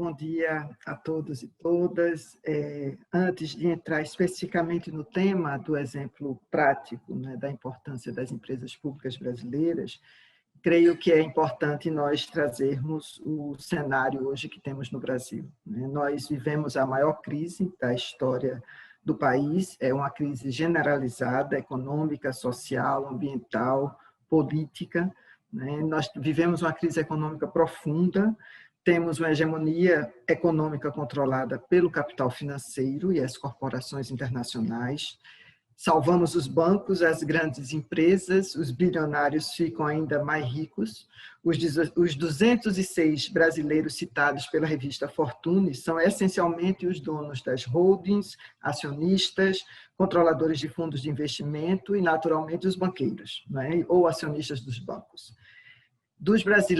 bom dia a todos e todas. Antes de entrar especificamente no tema do exemplo prático, né, da importância das empresas públicas brasileiras, creio que é importante nós trazermos o cenário hoje que temos no Brasil, né? Nós vivemos a maior crise da história do país, é uma crise generalizada, econômica, social, ambiental, política, né? Nós vivemos uma crise econômica profunda, temos uma hegemonia econômica controlada pelo capital financeiro e as corporações internacionais. Salvamos os bancos, as grandes empresas, os bilionários ficam ainda mais ricos. Os 206 brasileiros citados pela revista Fortune são essencialmente os donos das holdings, acionistas, controladores de fundos de investimento e, naturalmente, os banqueiros, né? Ou acionistas dos bancos.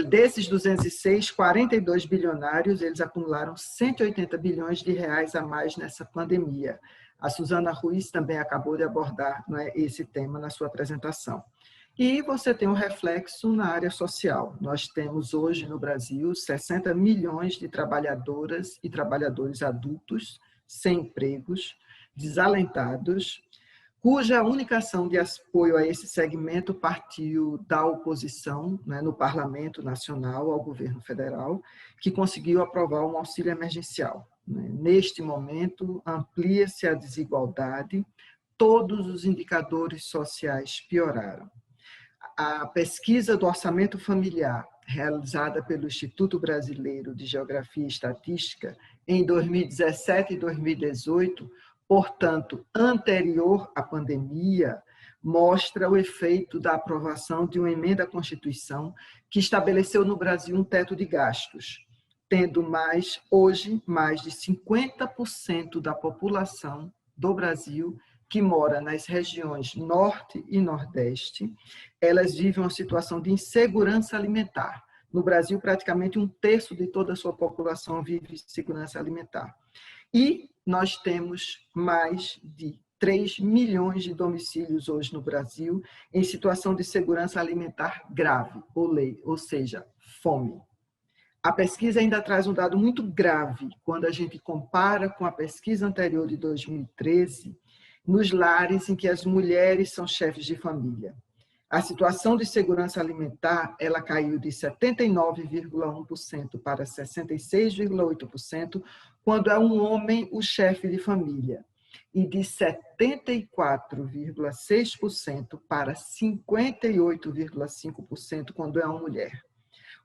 Desses 206, 42 bilionários, eles acumularam 180 bilhões de reais a mais nessa pandemia. A Suzana Ruiz também acabou de abordar, não é, esse tema na sua apresentação. E você tem um reflexo na área social. Nós temos hoje no Brasil 60 milhões de trabalhadoras e trabalhadores adultos sem empregos, desalentados, cuja única ação de apoio a esse segmento partiu da oposição, né, no Parlamento Nacional ao governo federal, que conseguiu aprovar um auxílio emergencial. Né. Neste momento, amplia-se a desigualdade, todos os indicadores sociais pioraram. A pesquisa do orçamento familiar, realizada pelo Instituto Brasileiro de Geografia e Estatística em 2017 e 2018, portanto, anterior à pandemia, mostra o efeito da aprovação de uma emenda à Constituição que estabeleceu no Brasil um teto de gastos, tendo hoje mais de 50% da população do Brasil que mora nas regiões Norte e Nordeste, elas vivem uma situação de insegurança alimentar. No Brasil, praticamente 1/3 de toda a sua população vive em insegurança alimentar. E nós temos mais de 3 milhões de domicílios hoje no Brasil em situação de segurança alimentar grave, ou seja, fome. A pesquisa ainda traz um dado muito grave quando a gente compara com a pesquisa anterior de 2013, nos lares em que as mulheres são chefes de família. A situação de segurança alimentar, ela caiu de 79,1% para 66,8%, quando é um homem o chefe de família, e de 74,6% para 58,5% quando é uma mulher.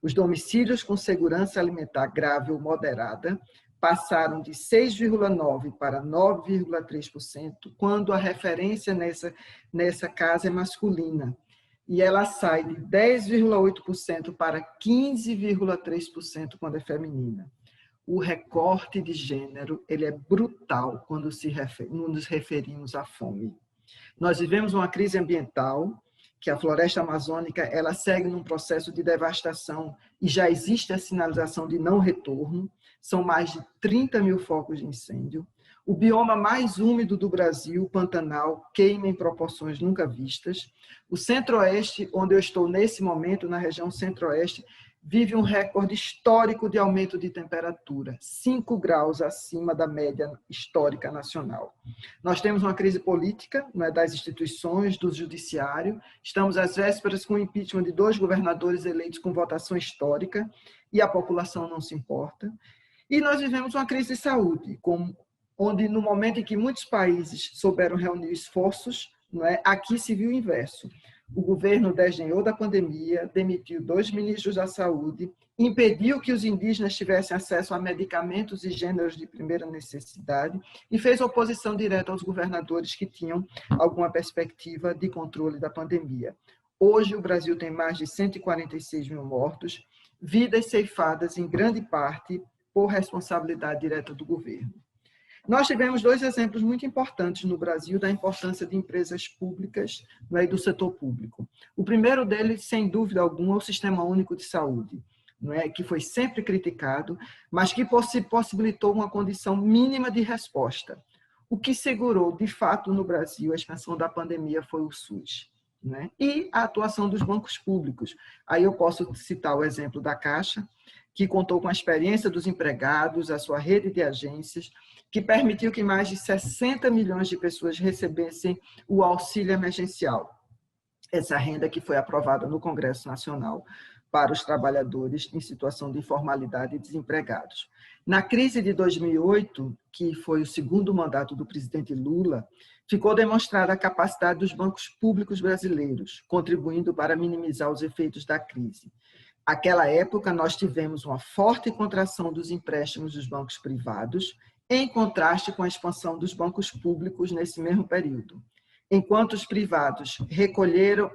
Os domicílios com segurança alimentar grave ou moderada passaram de 6,9% para 9,3%, quando a referência nessa casa é masculina, e ela sai de 10,8% para 15,3% quando é feminina. O recorte de gênero, ele é brutal quando nos referimos à fome. Nós vivemos uma crise ambiental, que a floresta amazônica ela segue num processo de devastação e já existe a sinalização de não retorno, são mais de 30 mil focos de incêndio. O bioma mais úmido do Brasil, o Pantanal, queima em proporções nunca vistas. O Centro-Oeste, onde eu estou nesse momento, na região Centro-Oeste, vive um recorde histórico de aumento de temperatura, 5 graus acima da média histórica nacional. Nós temos uma crise política, né, das instituições, do judiciário, estamos às vésperas com o impeachment de 2 governadores eleitos com votação histórica e a população não se importa. E nós vivemos uma crise de saúde, onde no momento em que muitos países souberam reunir esforços, não é, aqui se viu o inverso. O governo desdenhou da pandemia, demitiu 2 ministros da saúde, impediu que os indígenas tivessem acesso a medicamentos e gêneros de primeira necessidade e fez oposição direta aos governadores que tinham alguma perspectiva de controle da pandemia. Hoje, o Brasil tem mais de 146 mil mortos, vidas ceifadas em grande parte por responsabilidade direta do governo. Nós tivemos 2 exemplos muito importantes no Brasil da importância de empresas públicas, né, e do setor público. O primeiro deles, sem dúvida alguma, é o Sistema Único de Saúde, não é, que foi sempre criticado, mas que possibilitou uma condição mínima de resposta. O que segurou, de fato, no Brasil a expansão da pandemia foi o SUS, né? E a atuação dos bancos públicos. Aí eu posso citar o exemplo da Caixa, que contou com a experiência dos empregados, a sua rede de agências, que permitiu que mais de 60 milhões de pessoas recebessem o auxílio emergencial, essa renda que foi aprovada no Congresso Nacional para os trabalhadores em situação de informalidade e desempregados. Na crise de 2008, que foi o segundo mandato do presidente Lula, ficou demonstrada a capacidade dos bancos públicos brasileiros, contribuindo para minimizar os efeitos da crise. Naquela época, nós tivemos uma forte contração dos empréstimos dos bancos privados, em contraste com a expansão dos bancos públicos nesse mesmo período. Enquanto os privados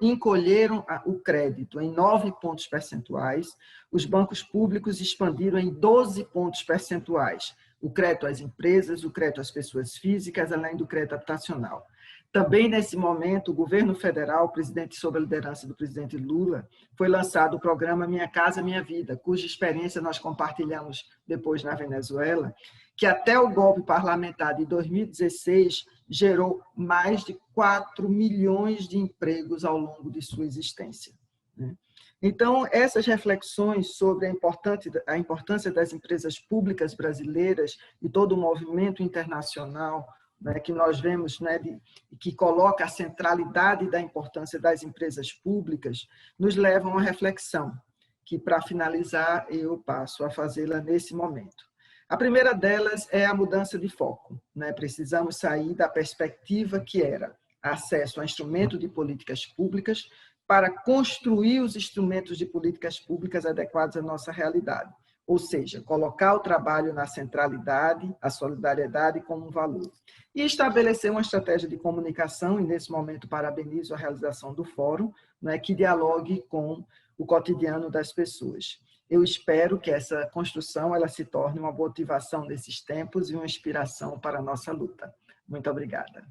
encolheram o crédito em 9 pontos percentuais, os bancos públicos expandiram em 12 pontos percentuais, o crédito às empresas, o crédito às pessoas físicas, além do crédito habitacional. Também, nesse momento, o governo federal, sob a liderança do presidente Lula, foi lançado o programa Minha Casa Minha Vida, cuja experiência nós compartilhamos depois na Venezuela, que até o golpe parlamentar de 2016 gerou mais de 4 milhões de empregos ao longo de sua existência. Então, essas reflexões sobre a importância das empresas públicas brasileiras e todo o movimento internacional que nós vemos, que coloca a centralidade da importância das empresas públicas, nos levam a uma reflexão, que, para finalizar, eu passo a fazê-la nesse momento. A primeira delas é a mudança de foco. Precisamos sair da perspectiva que era acesso a instrumento de políticas públicas para construir os instrumentos de políticas públicas adequados à nossa realidade. Ou seja, colocar o trabalho na centralidade, a solidariedade como um valor. E estabelecer uma estratégia de comunicação, e nesse momento parabenizo a realização do fórum, que dialogue com o cotidiano das pessoas. Eu espero que essa construção ela se torne uma motivação nesses tempos e uma inspiração para a nossa luta. Muito obrigada.